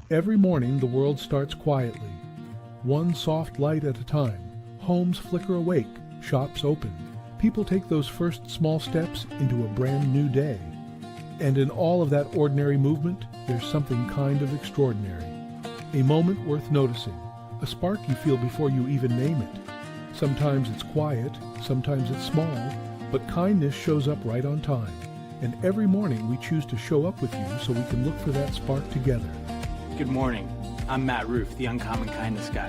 Every morning the world starts quietly, one soft light at a time. Homes flicker awake, shops open. People take those first small steps into a brand new day. And in all of that ordinary movement, there's something kind of extraordinary. A moment worth noticing, a spark you feel before you even name it. Sometimes it's quiet, sometimes it's small, but kindness shows up right on time. And every morning we choose to show up with you so we can look for that spark together. Good morning. I'm Matt Roof, the Uncommon Kindness Guy,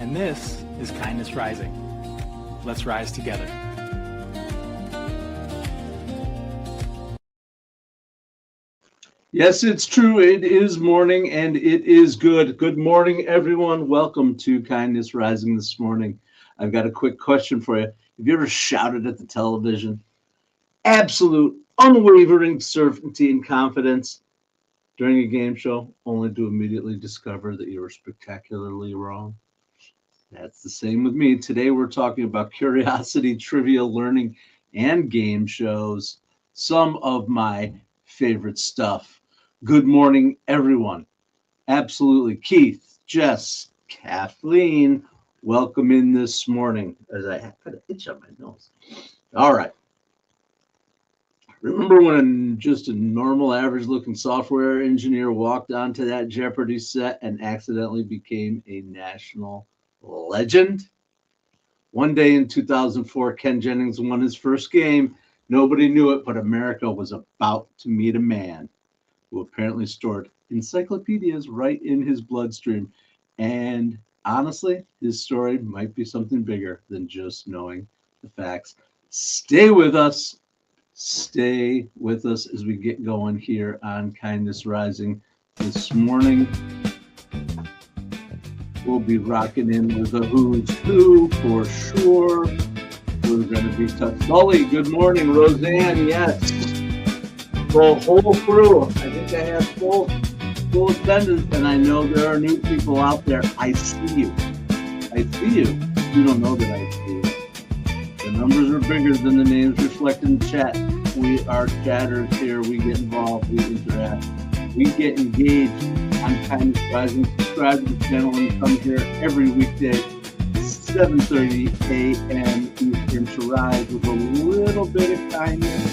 and this is Kindness Rising. Let's rise together. Yes, it's true. It is morning and it is good. Good morning, everyone. Welcome to Kindness Rising this morning. I've got a quick question for you. Have you ever shouted at the television? Absolute, unwavering certainty and confidence during a game show, only to immediately discover that you were spectacularly wrong? That's the same with me. Today we're talking about curiosity, trivia, learning, and game shows. Some of my favorite stuff. Good morning, everyone. Absolutely. Keith, Jess, Kathleen, welcome in this morning. As I had an itch on my nose. All right. Remember when just a normal, average-looking software engineer walked onto that Jeopardy set and accidentally became a national legend? One day in 2004, Ken Jennings won his first game. Nobody knew it, but America was about to meet a man who apparently stored encyclopedias right in his bloodstream. And honestly, his story might be something bigger than just knowing the facts. Stay with us. Stay with us as we get going here on Kindness Rising this morning. We'll be rocking in with a who's who for sure. We're going to be tough. Sully, good morning. Roseanne, yes. The whole crew. I think I have full attendance, and I know there are new people out there. I see you. I see you. You don't know that I see you. The numbers are bigger than the names reflected in the chat. We are chatters here. We get involved. We interact. We get engaged on Kindness Rising. Subscribe to the channel and come here every weekday, 7:30 a.m. Eastern, to rise with a little bit of kindness.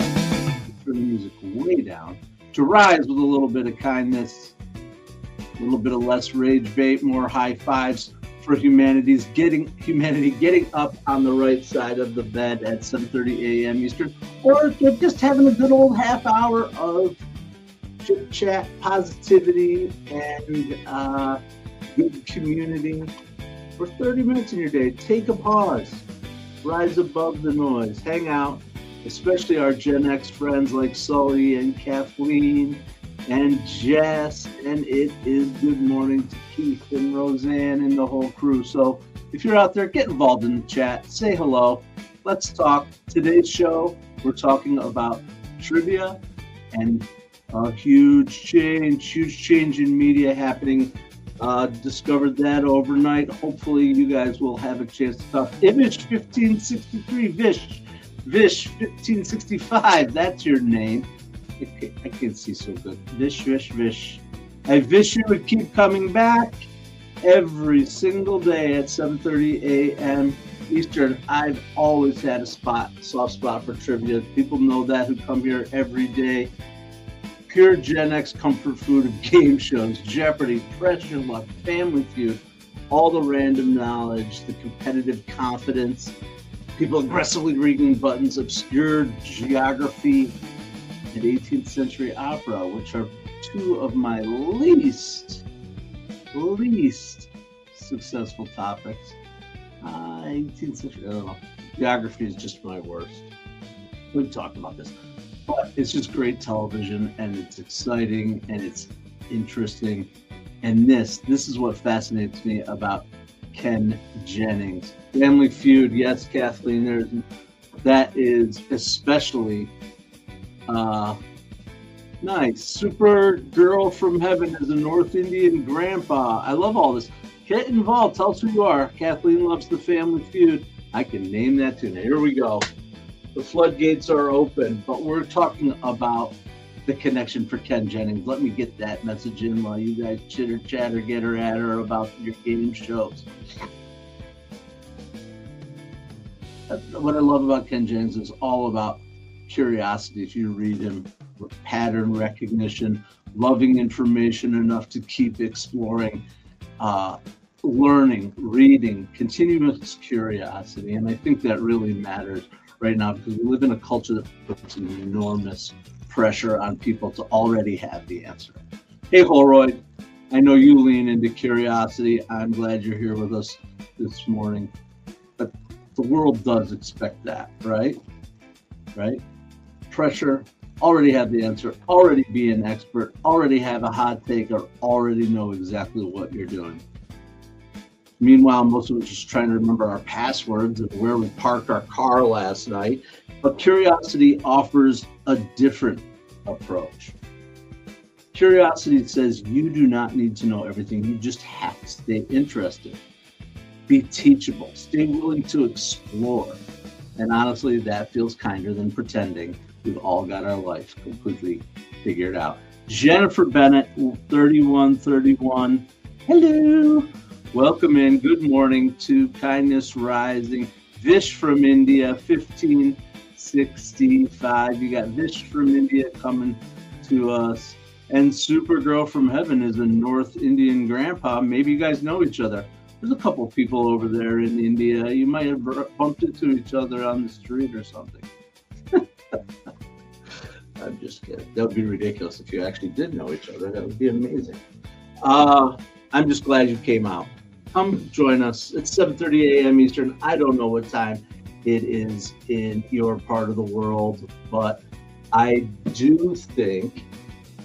Turn the music way down. To rise with a little bit of kindness, a little bit of less rage bait, more high fives for humanity getting up on the right side of the bed at 7:30 a.m. Eastern, or just having a good old half hour of chit chat, positivity, and good community. For 30 minutes in your day, take a pause, rise above the noise, hang out, especially our Gen X friends like Sully and Kathleen and Jess, and it is good morning to Keith and Roseanne and the whole crew. So if you're out there, get involved in the chat, say hello, let's talk. Today's show, we're talking about trivia and a huge change in media happening. Discovered that overnight. Hopefully you guys will have a chance to talk. Vish 1563, Vish 1565, that's your name. I can't see so good. Vish. I wish you would keep coming back every single day at 7:30 a.m. Eastern. I've always had a soft spot for trivia. People know that who come here every day. Pure Gen X comfort food of game shows, Jeopardy, Pressure Luck, Family Feud, all the random knowledge, the competitive confidence, people aggressively reading buttons, obscure geography, and 18th century opera, which are two of my least successful topics. 18th century, I don't know. Geography is just my worst. We've talked about this. But it's just great television, and it's exciting, and it's interesting. And this is what fascinates me about Ken Jennings. Family Feud, yes, Kathleen, that is especially nice. Super Girl from Heaven is a North Indian grandpa. I love all this. Get involved. Tell us who you are. Kathleen loves the Family Feud. I can name that too. Now, here we go. The floodgates are open, but we're talking about the connection for Ken Jennings. Let me get that message in while you guys chitter chatter, get her at her about your game shows. What I love about Ken Jennings is all about curiosity. If you read him, pattern recognition, loving information enough to keep exploring, learning, reading, continuous curiosity. And I think that really matters right now because we live in a culture that puts an enormous pressure on people to already have the answer. Hey, Holroyd, I know you lean into curiosity. I'm glad you're here with us this morning. But the world does expect that, right? Right? Pressure, already have the answer, already be an expert, already have a hot take, or already know exactly what you're doing. Meanwhile, most of us are just trying to remember our passwords and where we parked our car last night. But curiosity offers a different approach. Curiosity says you do not need to know everything. You just have to stay interested. Be teachable. Stay willing to explore. And honestly, that feels kinder than pretending we've all got our life completely figured out. Jennifer Bennett, 3131. Hello. Welcome in. Good morning to Kindness Rising. Vish from India, 1565. You got Vish from India coming to us. And Supergirl from Heaven is a North Indian grandpa. Maybe you guys know each other. There's a couple people over there in India. You might have bumped into each other on the street or something. I'm just kidding. That would be ridiculous if you actually did know each other. That would be amazing. I'm just glad you came out. Come join us. It's 7:30 a.m. Eastern. I don't know what time it is in your part of the world, but I do think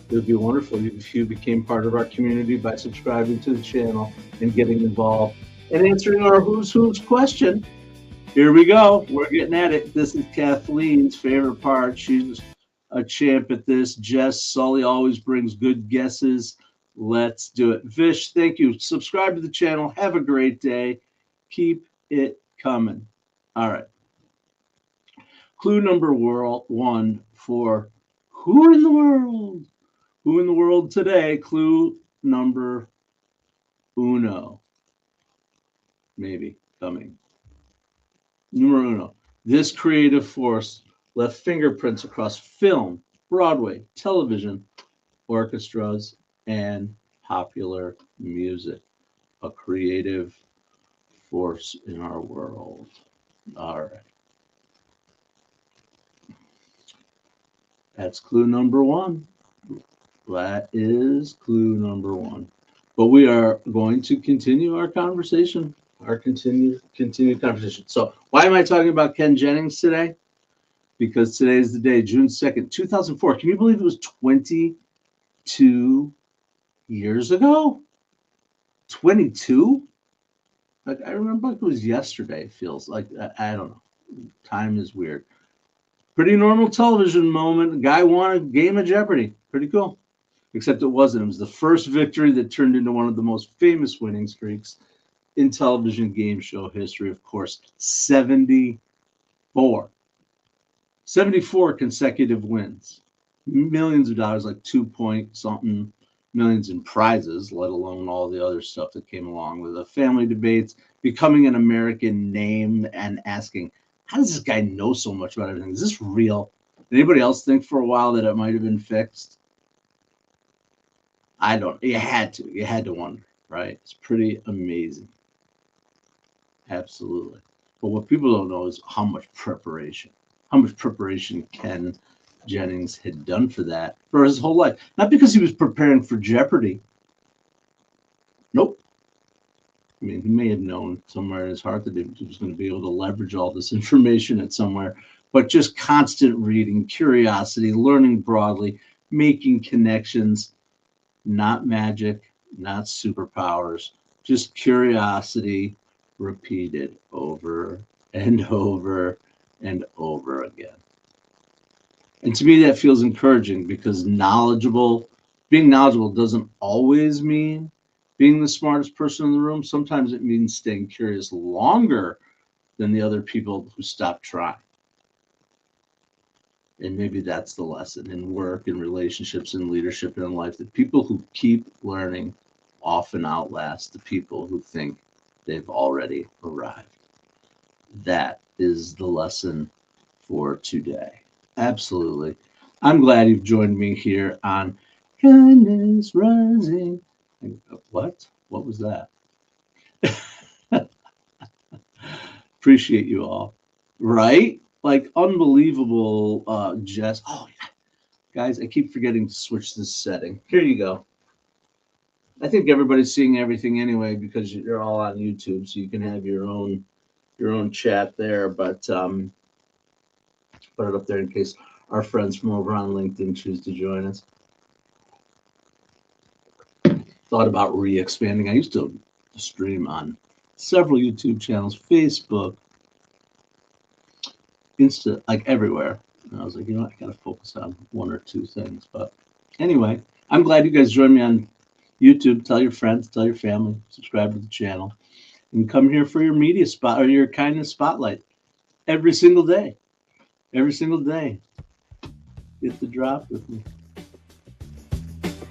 it would be wonderful if you became part of our community by subscribing to the channel and getting involved and answering our Who's question. Here we go. We're getting at it. This is Kathleen's favorite part. She's a champ at this. Jess Sully always brings good guesses. Let's do it. Vish, thank you. Subscribe to the channel. Have a great day. Keep it coming. All right. Clue number one for Who in the World? Who in the World today? Clue number uno. Maybe coming. Numero uno. This creative force left fingerprints across film, Broadway, television, orchestras, and popular music. A creative force in our world. All right. That's clue number one. That is clue number one. But we are going to continue our conversation, our continued conversation. So why am I talking about Ken Jennings today? Because today is the day, June 2nd, 2004. Can you believe it was 22 years ago? 22? Like, I remember like it was yesterday, it feels like. I don't know. Time is weird. Pretty normal television moment. A guy won a game of Jeopardy. Pretty cool. Except it wasn't. It was the first victory that turned into one of the most famous winning streaks in television game show history. Of course, 74. 74 consecutive wins. Millions of dollars, like 2-point-something millions in prizes, let alone all the other stuff that came along with the family debates, becoming an American name, and asking, how does this guy know so much about everything? Is this real? Did anybody else think for a while that it might have been fixed? I don't. You had to wonder, right? It's pretty amazing. Absolutely. But what people don't know is how much preparation Ken Jennings had done for that for his whole life. Not because he was preparing for Jeopardy. Nope. I mean, he may have known somewhere in his heart that he was going to be able to leverage all this information at somewhere, but just constant reading, curiosity, learning broadly, making connections, not magic, not superpowers, just curiosity repeated over and over and over again. And to me, that feels encouraging because being knowledgeable doesn't always mean being the smartest person in the room. Sometimes it means staying curious longer than the other people who stopped trying. And maybe that's the lesson in work and relationships and leadership and in life, that people who keep learning often outlast the people who think they've already arrived. That is the lesson for today. Absolutely. I'm glad you've joined me here on Kindness Rising. What? What was that? Appreciate you all. Right? Like unbelievable, Jess. Oh, yeah. Guys, I keep forgetting to switch this setting. Here you go. I think everybody's seeing everything anyway because you're all on YouTube, so you can have your own chat there. But put it up there in case our friends from over on LinkedIn choose to join us. Thought about re-expanding. I used to stream on several YouTube channels, Facebook, Insta, like everywhere. And I was like, you know what, I gotta focus on one or two things. But anyway, I'm glad you guys joined me on YouTube. Tell your friends, tell your family, subscribe to the channel, and come here for your media spot or your kindness spotlight every single day. Every single day. Hit the drop with me.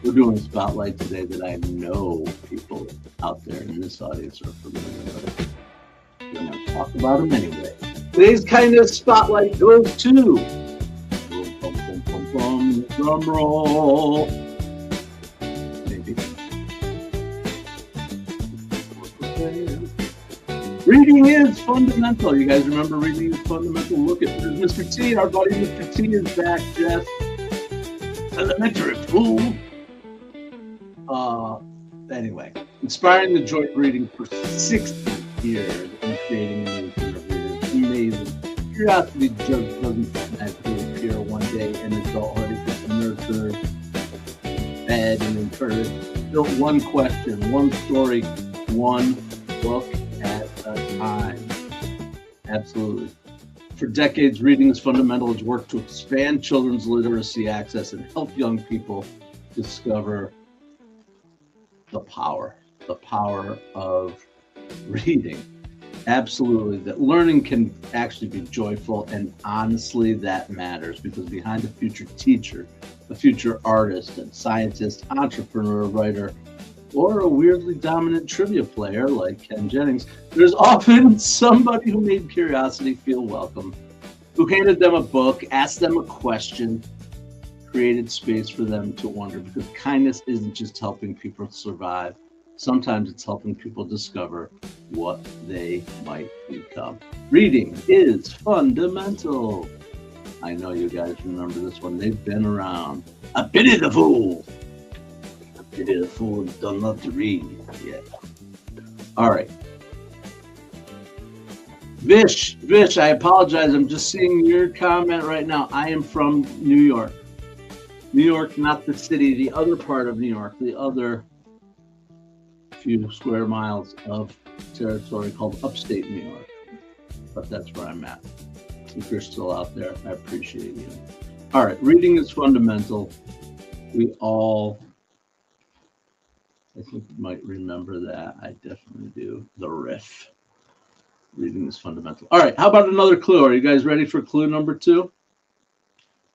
We're doing a spotlight today that I know people out there in this audience are familiar with. We're going to talk about them anyway. Today's kindness spotlight goes to drum roll. Maybe. Reading is fundamental. You guys remember reading is fundamental? Look at Mr. T. Our buddy Mr. T is back, Jeff. Elementary fool. Anyway, inspiring the joy of reading for 60 years and creating a new kind of readers. Amazing. Curiosity just doesn't naturally appear one day in adulthood. It gets nurtured, fed, and encouraged. Built one question, one story, one book at a time. Absolutely. For decades, Reading is Fundamental has worked to expand children's literacy access and help young people discover the power of reading. Absolutely. That learning can actually be joyful, and honestly, that matters, because behind a future teacher, a future artist and scientist, entrepreneur, writer, or a weirdly dominant trivia player like Ken Jennings, there's often somebody who made curiosity feel welcome, who handed them a book, asked them a question, created space for them to wonder, because kindness isn't just helping people survive. Sometimes it's helping people discover what they might become. Reading is fundamental. I know you guys remember this one. They've been around. A pity the fool. A pity the fool who doesn't love to read. Yeah. All right. Vish, I apologize. I'm just seeing your comment right now. I am from New York. New York, not the city, the other part of New York, the other few square miles of territory called upstate New York. But that's where I'm at. If you're still out there, I appreciate you. All right, reading is fundamental. We all, I think you might remember that. I definitely do. The riff. Reading is fundamental. All right, how about another clue? Are you guys ready for clue number 2?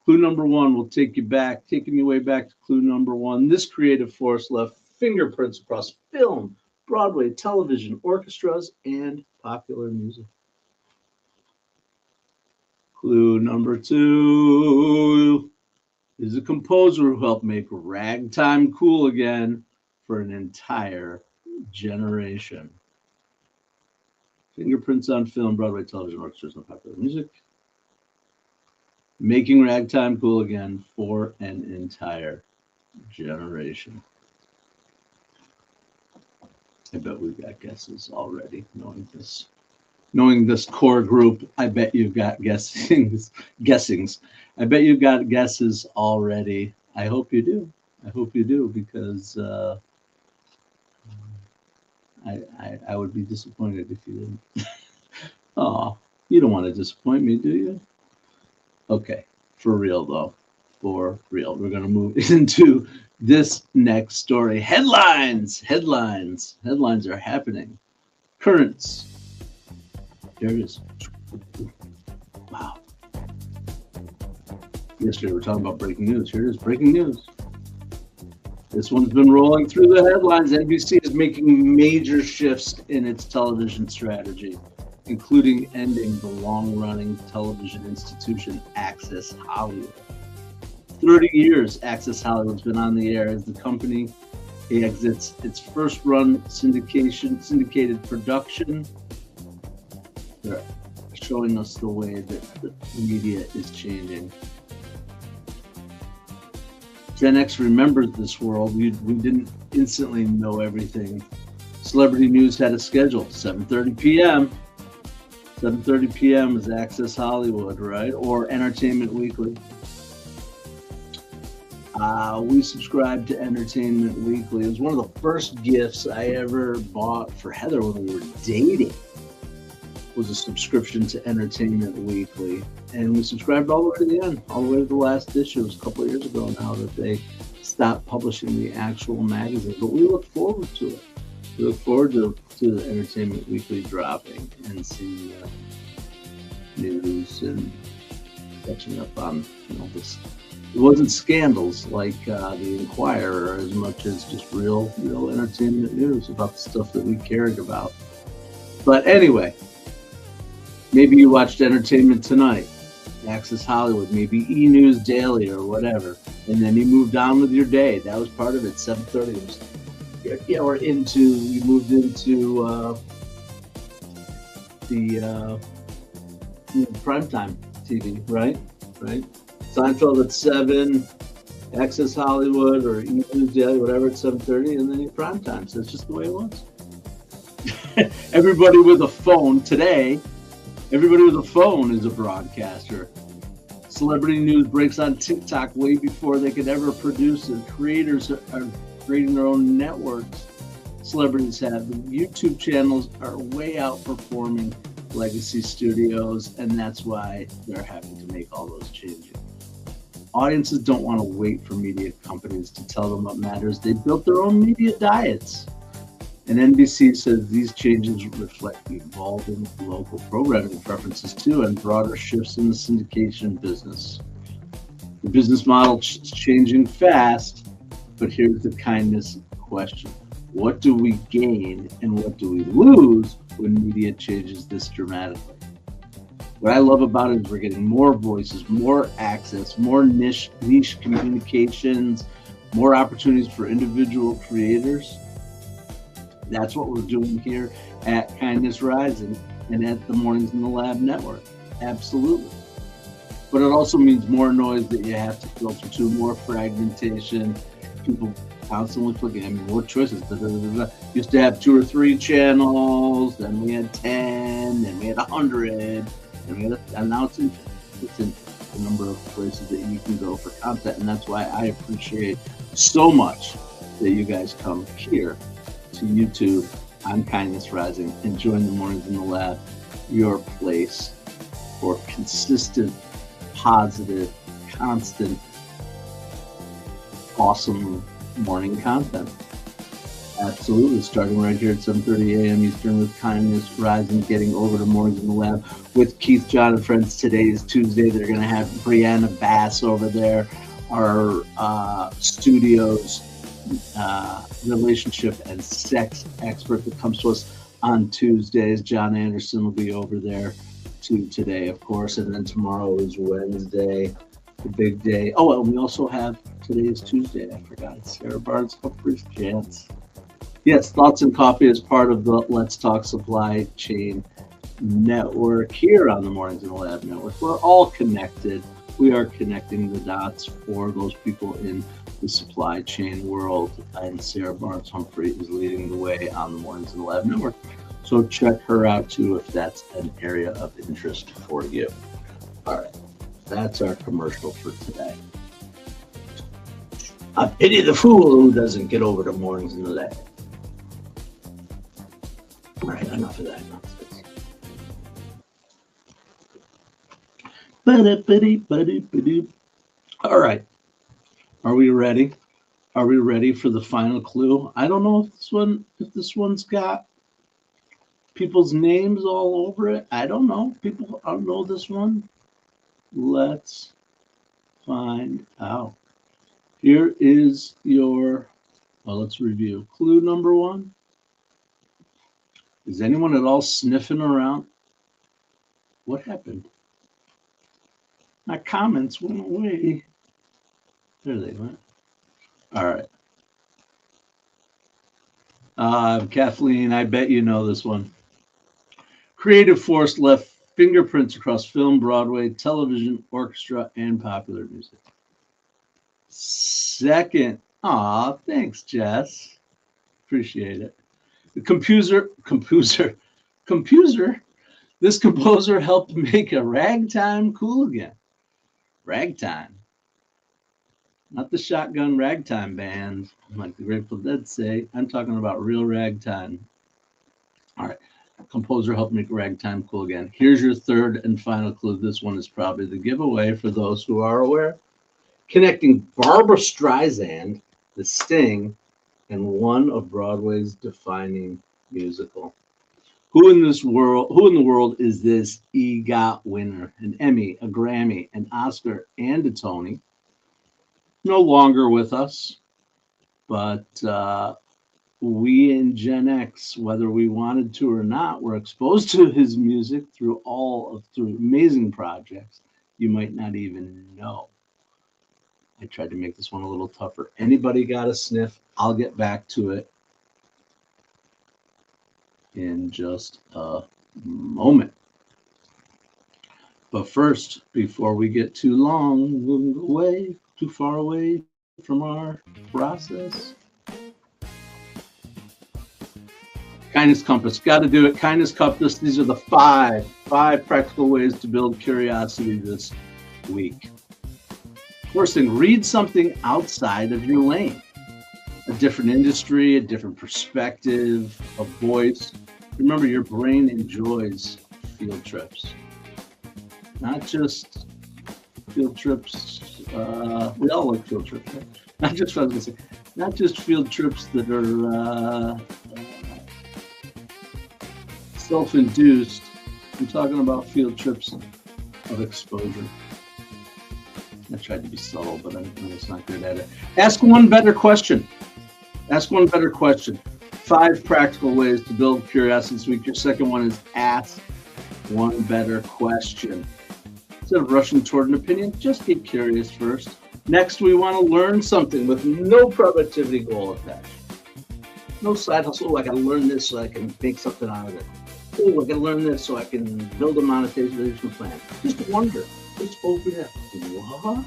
Clue number 1 will taking you way back to clue number 1. This creative force left fingerprints across film, Broadway, television, orchestras, and popular music. Clue number 2 is a composer who helped make ragtime cool again for an entire generation. Fingerprints on film, Broadway, television, orchestras, and popular music. Making ragtime cool again for an entire generation. I bet we've got guesses already, knowing this core group. I bet you've got guessings. I bet you've got guesses already. I hope you do, because I would be disappointed if you didn't. Oh, you don't want to disappoint me, do you? Okay, for real though, for real. We're going to move into this next story. Headlines are happening. Currents. There it is. Wow. Yesterday we were talking about breaking news. Here it is, breaking news. This one's been rolling through the headlines. NBC is making major shifts in its television strategy, including ending the long-running television institution Access Hollywood. 30 years Access Hollywood's been on the air as the company exits its first-run syndicated production. They're showing us the way that the media is changing. Gen X remembers this world. We didn't instantly know everything. Celebrity News had a schedule, 7:30 p.m. 7:30 p.m. is Access Hollywood, right? Or Entertainment Weekly. We subscribed to Entertainment Weekly. It was one of the first gifts I ever bought for Heather when we were dating. Was a subscription to Entertainment Weekly, and we subscribed all the way to the end, all the way to the last issue. It was a couple of years ago now that they stopped publishing the actual magazine, but we look forward to it. We look forward to the Entertainment Weekly dropping and seeing news and catching up on this. It wasn't scandals like the Inquirer as much as just real entertainment news about the stuff that we cared about. But anyway, maybe you watched Entertainment Tonight, Access Hollywood, maybe E! News Daily or whatever, and then you moved on with your day. That was part of it. 7:30 you moved into the primetime TV, right? Seinfeld at 7, Access Hollywood or E! News Daily, whatever, at 7:30, and then your primetime. So it's just the way it was. Everybody with a phone today. Everybody with a phone is a broadcaster. Celebrity news breaks on TikTok way before they could ever produce it. Creators are creating their own networks. Celebrities have. YouTube channels are way outperforming legacy studios, and that's why they're having to make all those changes. Audiences don't want to wait for media companies to tell them what matters. They built their own media diets. And NBC says these changes reflect evolving local programming preferences too, and broader shifts in the syndication business. The business model is changing fast, but here's the kindness question. What do we gain and what do we lose when media changes this dramatically? What I love about it is we're getting more voices, more access, more niche communications, more opportunities for individual creators. That's what we're doing here at Kindness Rising and at the Mornings in the Lab Network. Absolutely. But it also means more noise that you have to filter to, more fragmentation, people constantly clicking. More choices. Used to have 2 or 3 channels, then we had 10, then we had 100, and now it's infinite the number of places that you can go for content. And that's why I appreciate so much that you guys come here to YouTube on Kindness Rising and join the Mornings in the Lab, your place for consistent, positive, constant, awesome morning content. Absolutely, starting right here at 7:30 a.m. Eastern with Kindness Rising, getting over to Mornings in the Lab with Keith, John, and friends. Today is Tuesday. They're going to have Brianna Bass over there, our studios relationship and sex expert that comes to us on Tuesdays. John Anderson will be over there too today, of course, and then tomorrow is Wednesday, the big day. Oh, and we also have, today is Tuesday, I forgot, it's Sarah Barnes Humphrey's chance. Yes, Thoughts and Coffee is part of the Let's Talk Supply Chain Network here on the Mornings in the Lab Network. We're all connected. We are connecting the dots for those people in the supply chain world, and Sarah Barnes Humphrey is leading the way on the Mornings in the Lab Network. So check her out too if that's an area of interest for you. All right, that's our commercial for today. I pity the fool who doesn't get over to Mornings in the Lab. All right, enough of that nonsense. All right. Are we ready? Are we ready for the final clue? I don't know if this one's got people's names all over it. I don't know. People don't know this one. Let's find out. Here is your, well, let's review. Clue number one. Is anyone at all sniffing around? What happened? My comments went away. There they went. All right. Kathleen, I bet you know this one. Creative force left fingerprints across film, Broadway, television, orchestra, and popular music. Second. Aw, thanks, Jess. Appreciate it. The composer. This composer helped make a ragtime cool again. Ragtime. Not the Shotgun Ragtime Band, like the Grateful Dead say. I'm talking about real ragtime. All right. Composer helped make ragtime cool again. Here's your third and final clue. This one is probably the giveaway for those who are aware. Connecting Barbra Streisand, The Sting, and one of Broadway's defining musical. Who in the world is this EGOT winner? An Emmy, a Grammy, an Oscar, and a Tony. No longer with us, but we in Gen X, whether we wanted to or not, were exposed to his music through amazing projects you might not even know. I tried to make this one a little tougher. Anybody got a sniff? I'll get back to it in just a moment. But first, before we get too far away from our process, Kindness Compass, got to do it. Kindness Compass, these are the five practical ways to build curiosity this week. First thing, read something outside of your lane. A different industry, a different perspective, a voice. Remember, your brain enjoys field trips. Not just field trips. We all like field trips, right? Not just field trips that are self-induced. I'm talking about field trips of exposure. I tried to be subtle, but I'm just not good at it. Ask one better question. Ask one better question. 5 practical ways to build curiosity this week. Your second one is ask one better question. Instead of rushing toward an opinion, just get curious first. Next, we want to learn something with no productivity goal attached. No side hustle. Oh, I got to learn this so I can make something out of it. Oh, I got to learn this so I can build a monetization plan. Just wonder. Just open it up. What?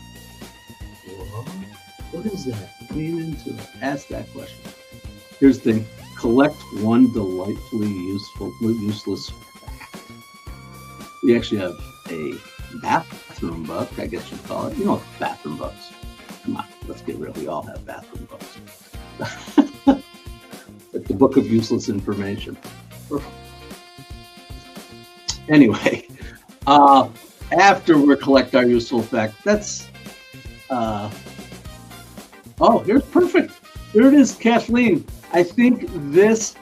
What is that? Lean into it. Ask that question. Here's the thing. Collect one delightfully useless fact. We actually have a bathroom book, I guess you'd call it. You know, bathroom books. Come on, let's get real. We all have bathroom books. Like the book of useless information. Anyway, after we collect our useful fact, that's oh, here's perfect. Here it is, Kathleen. I think this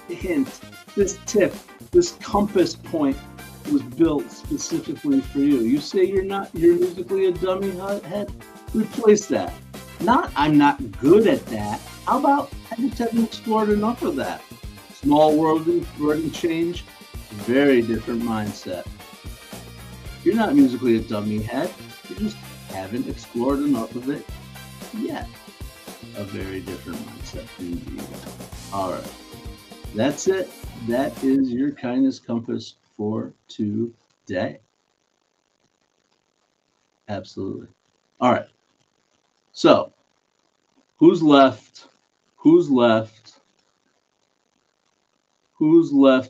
hint, this tip, this compass point was built specifically for you. You say you're musically a dummy head? Replace that. Not, I'm not good at that. How about I just haven't explored enough of that? Small wording change, very different mindset. You're not musically a dummy head. You just haven't explored enough of it yet. A very different mindset indeed. All right. That's it. That is your kindness compass for today. Absolutely. All right. So, who's left? Who's left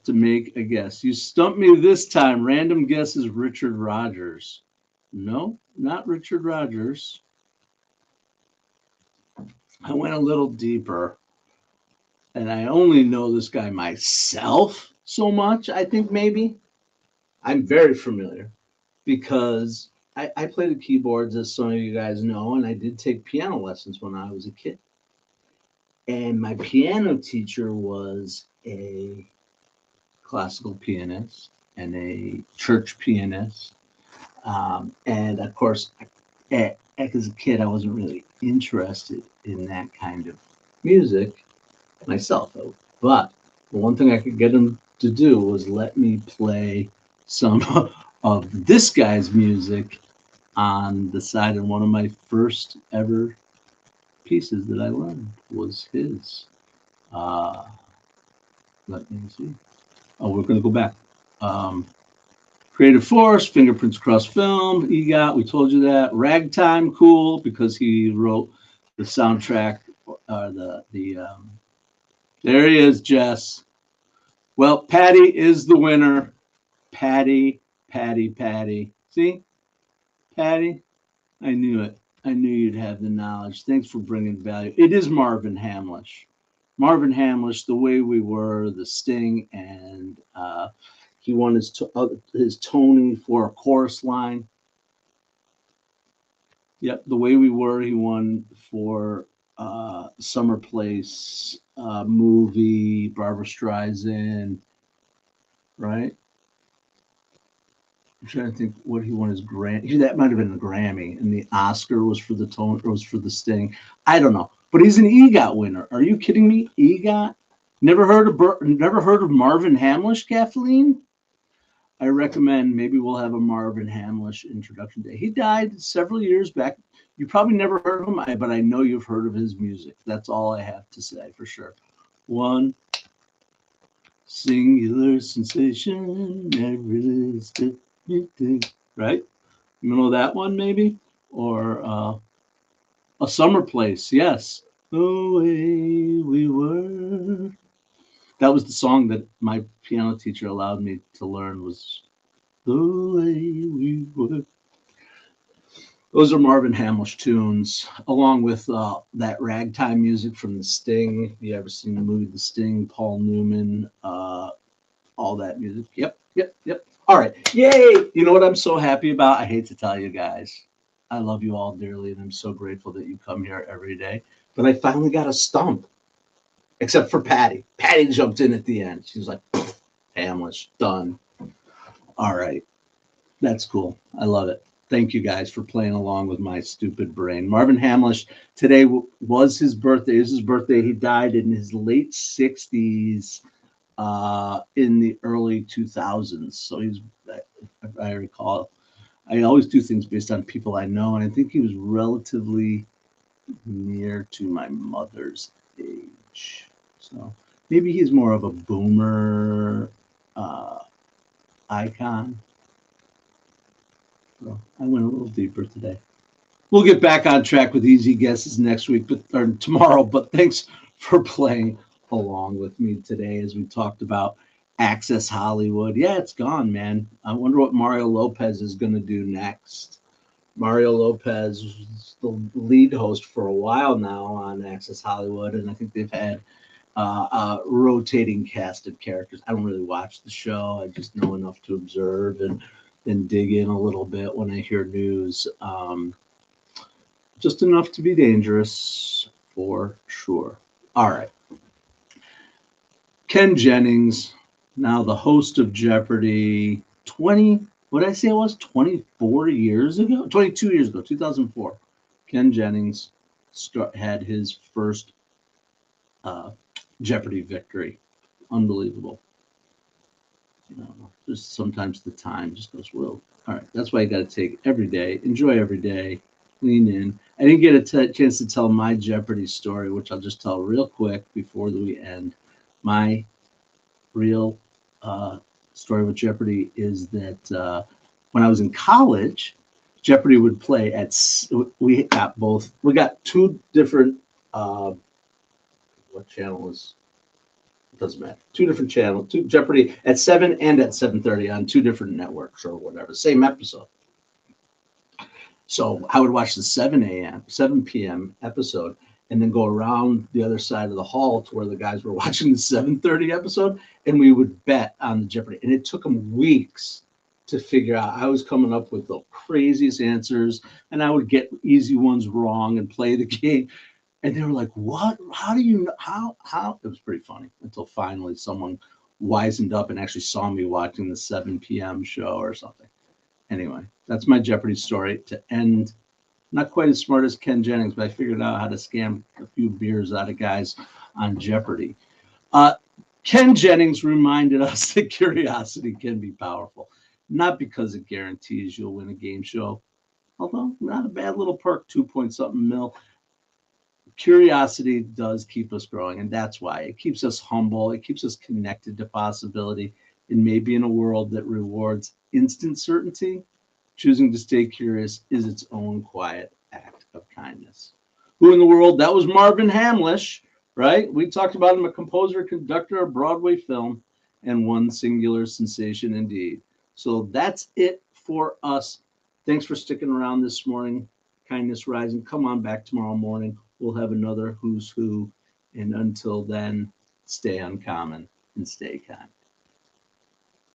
to make a guess? You stumped me this time. Random guess is Richard Rodgers. No, not Richard Rodgers. I went a little deeper, and I only know this guy myself so much. I think maybe I'm very familiar because I play the keyboards, as some of you guys know, and I did take piano lessons when I was a kid. And my piano teacher was a classical pianist and a church pianist. And of course, as a kid, I wasn't really interested in that kind of music myself. But the one thing I could get him to do was let me play some of this guy's music on the side. And one of my first ever pieces that I learned was his. Uh, let me see. Oh, we're going to go back. Creative Force, Fingerprints Across Film, EGOT, we told you that. Ragtime, cool, because he wrote the soundtrack. There he is, Jess. Well, Patty is the winner. Patty. See? Patty? I knew it. I knew you'd have the knowledge. Thanks for bringing value. It is Marvin Hamlish. Marvin Hamlish, The Way We Were, The Sting, and he won his Tony for a chorus line. Yep, The Way We Were, he won for Summer Place movie, Barbra Streisand, right? I'm trying to think what he won his Grammy. That might have been the Grammy, and the Oscar was for the Tone, or was for the Sting. I don't know, but he's an EGOT winner. Are you kidding me? EGOT? Never heard of Marvin Hamlish, Kathleen? I recommend maybe we'll have a Marvin Hamlish introduction day. He died several years back. You probably never heard of him, but I know you've heard of his music. That's all I have to say for sure. One singular sensation, right? You know that one maybe? Or A Summer Place, yes. The Way We Were. That was the song that my piano teacher allowed me to learn, was The Way We Were. Those are Marvin Hamlish tunes, along with that ragtime music from The Sting. If you ever seen the movie The Sting, Paul Newman, all that music. Yep. All right. Yay. You know what I'm so happy about? I hate to tell you guys. I love you all dearly, and I'm so grateful that you come here every day. But I finally got a stump, except for Patty. Patty jumped in at the end. She was like, Hamlish, done. All right. That's cool. I love it. Thank you guys for playing along with my stupid brain. Marvin Hamlish, today was his birthday. It was his birthday. He died in his late 60s, in the early 2000s. So he's, if I recall, I always do things based on people I know, and I think he was relatively near to my mother's age. So maybe he's more of a boomer icon. So I went a little deeper today. We'll get back on track with easy guesses next week, or tomorrow. But thanks for playing along with me today as we talked about Access Hollywood. Yeah, it's gone, man. I wonder what Mario Lopez is going to do next. Mario Lopez was the lead host for a while now on Access Hollywood, and I think they've had a rotating cast of characters. I don't really watch the show. I just know enough to observe and dig in a little bit when I hear news. Just enough to be dangerous, for sure. All right. Ken Jennings, now the host of Jeopardy, 24 years ago? 22 years ago, 2004. Ken Jennings had his first Jeopardy victory. Unbelievable. You know, just sometimes the time just goes, whoa. All right, that's why you got to take every day, enjoy every day, lean in. I didn't get a chance to tell my Jeopardy story, which I'll just tell real quick before we end. My real story with Jeopardy is that when I was in college, Jeopardy would play we got two different, what channel is, it doesn't matter, two different channels, Jeopardy at 7 and at 7:30 on two different networks or whatever, same episode. So I would watch the 7 p.m. episode and then go around the other side of the hall to where the guys were watching the 7:30 episode, and we would bet on the Jeopardy. And it took them weeks to figure out. I was coming up with the craziest answers, and I would get easy ones wrong and play the game. And they were like, what? How do you know? How? It was pretty funny until finally someone wisened up and actually saw me watching the 7 p.m. show or something. Anyway, that's my Jeopardy story to end Not quite as smart as Ken Jennings, but I figured out how to scam a few beers out of guys on Jeopardy. Ken Jennings reminded us that curiosity can be powerful, not because it guarantees you'll win a game show, although not a bad little perk, 2 point something mil. Curiosity does keep us growing, and that's why it keeps us humble. It keeps us connected to possibility. And maybe in a world that rewards instant certainty, choosing to stay curious is its own quiet act of kindness. Who in the world? That was Marvin Hamlish, right? We talked about him, a composer, conductor of Broadway film, and one singular sensation indeed. So that's it for us. Thanks for sticking around this morning. Kindness Rising. Come on back tomorrow morning. We'll have another Who's Who. And until then, stay uncommon and stay kind.